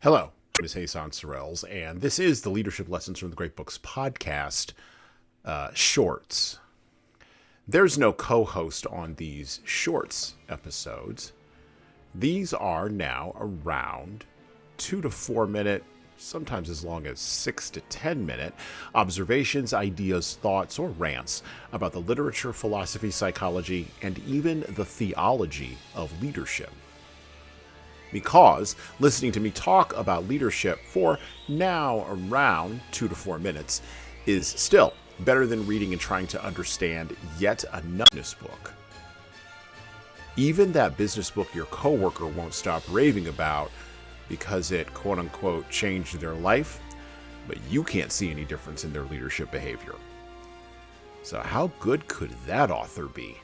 Hello, my name is Hasan Sorrells, and this is the Leadership Lessons from the Great Books podcast shorts. There's no co-host on these shorts episodes. These are now around 2 to 4 minute, sometimes as long as 6 to 10 minute observations, ideas, thoughts, or rants about the literature, philosophy, psychology, and even the theology of leadership. Because listening to me talk about leadership for now around 2 to 4 minutes is still better than reading and trying to understand yet another business book. Even that business book your coworker won't stop raving about because it quote-unquote changed their life, but you can't see any difference in their leadership behavior. So how good could that author be?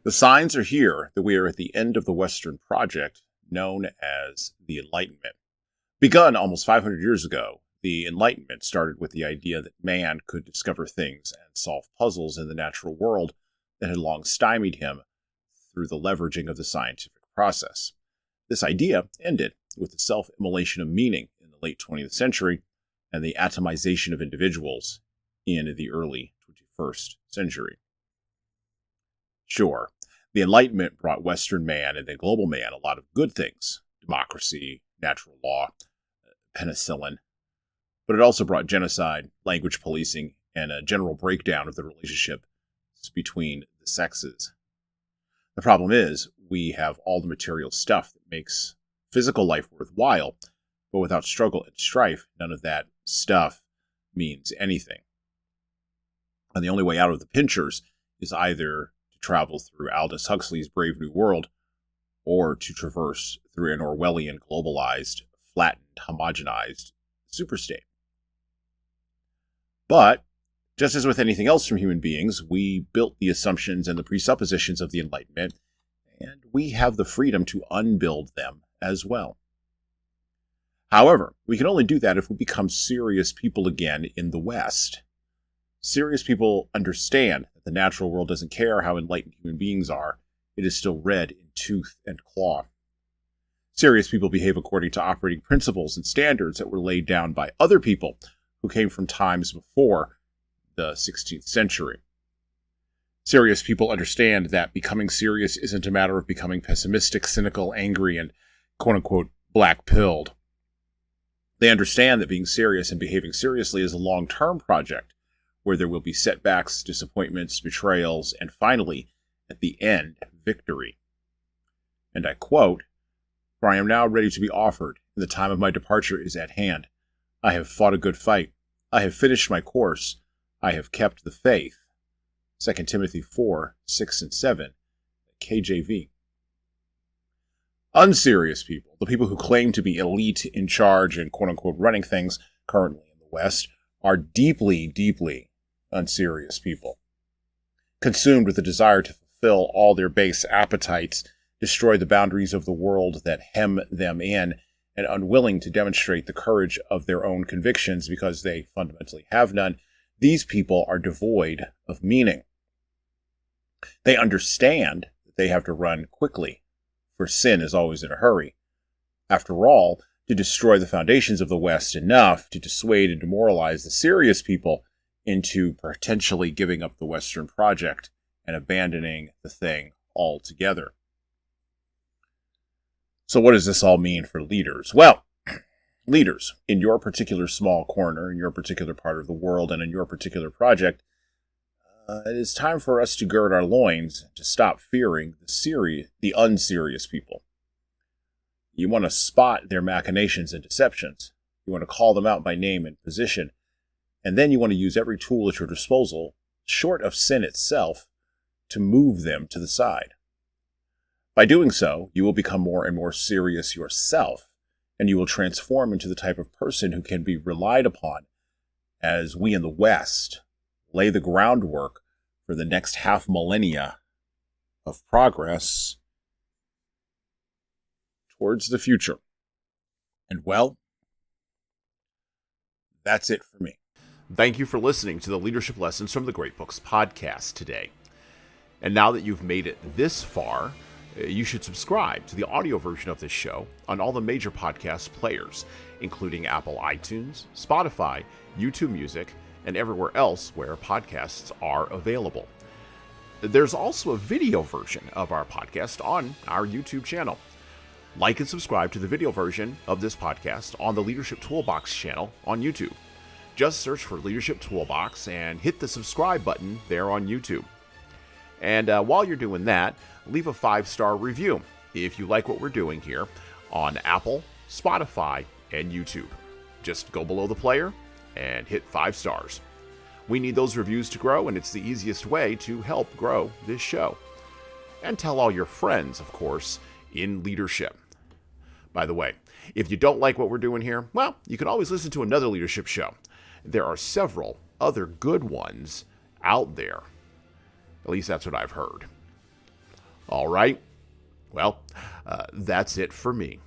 The signs are here that we are at the end of the Western project known as the Enlightenment. Begun almost 500 years ago, the Enlightenment started with the idea that man could discover things and solve puzzles in the natural world that had long stymied him through the leveraging of the scientific process. This idea ended with the self-immolation of meaning in the late 20th century and the atomization of individuals in the early 21st century. Sure, the Enlightenment brought Western man and the global man a lot of good things, democracy, natural law, penicillin, but it also brought genocide, language policing, and a general breakdown of the relationship between the sexes. The problem is, we have all the material stuff that makes physical life worthwhile, but without struggle and strife, none of that stuff means anything. And the only way out of the pinchers is either to travel through Aldous Huxley's Brave New World, or to traverse through an Orwellian, globalized, flattened, homogenized superstate. But, just as with anything else from human beings, we built the assumptions and the presuppositions of the Enlightenment, and we have the freedom to unbuild them as well. However, we can only do that if we become serious people again in the West. Serious people understand that the natural world doesn't care how enlightened human beings are. It is still red in tooth and claw. Serious people behave according to operating principles and standards that were laid down by other people who came from times before the 16th century. Serious people understand that becoming serious isn't a matter of becoming pessimistic, cynical, angry, and quote-unquote black-pilled. They understand that being serious and behaving seriously is a long-term project, where there will be setbacks, disappointments, betrayals, and finally, at the end, victory. And I quote, "For I am now ready to be offered, and the time of my departure is at hand. I have fought a good fight. I have finished my course. I have kept the faith." 2 Timothy 4, 6, and 7, KJV. Unserious people, the people who claim to be elite, in charge, and quote-unquote running things currently in the West, are deeply, deeply unserious people, consumed with the desire to fulfill all their base appetites, destroy the boundaries of the world that hem them in, and unwilling to demonstrate the courage of their own convictions because they fundamentally have none. These people are devoid of meaning. They understand that they have to run quickly, for sin is always in a hurry. After all, to destroy the foundations of the West enough to dissuade and demoralize the serious people into potentially giving up the Western project and abandoning the thing altogether. So what does this all mean for leaders? Well, leaders, in your particular small corner, in your particular part of the world, and in your particular project, it is time for us to gird our loins to stop fearing the unserious people. You want to spot their machinations and deceptions. You want to call them out by name and position. And then you want to use every tool at your disposal, short of sin itself, to move them to the side. By doing so, you will become more and more serious yourself, and you will transform into the type of person who can be relied upon as we in the West lay the groundwork for the next half millennia of progress towards the future. And well, that's it for me. Thank you for listening to the Leadership Lessons from the Great Books podcast today. And now that you've made it this far, You should subscribe to the audio version of this show on all the major podcast players, including Apple iTunes, Spotify, YouTube Music, and everywhere else where podcasts are available. There's also a video version of our podcast on our YouTube channel. Like and subscribe to the video version of this podcast on the Leadership Toolbox channel on YouTube. Just search for Leadership Toolbox and hit the subscribe button there on YouTube. And while you're doing that, leave a 5-star review if you like what we're doing here on Apple, Spotify, and YouTube. Just go below the player and hit 5 stars. We need those reviews to grow, and it's the easiest way to help grow this show. And tell all your friends, of course, in leadership. By the way, if you don't like what we're doing here, well, you can always listen to another leadership show. There are several other good ones out there. At least that's what I've heard. All right. Well, that's it for me.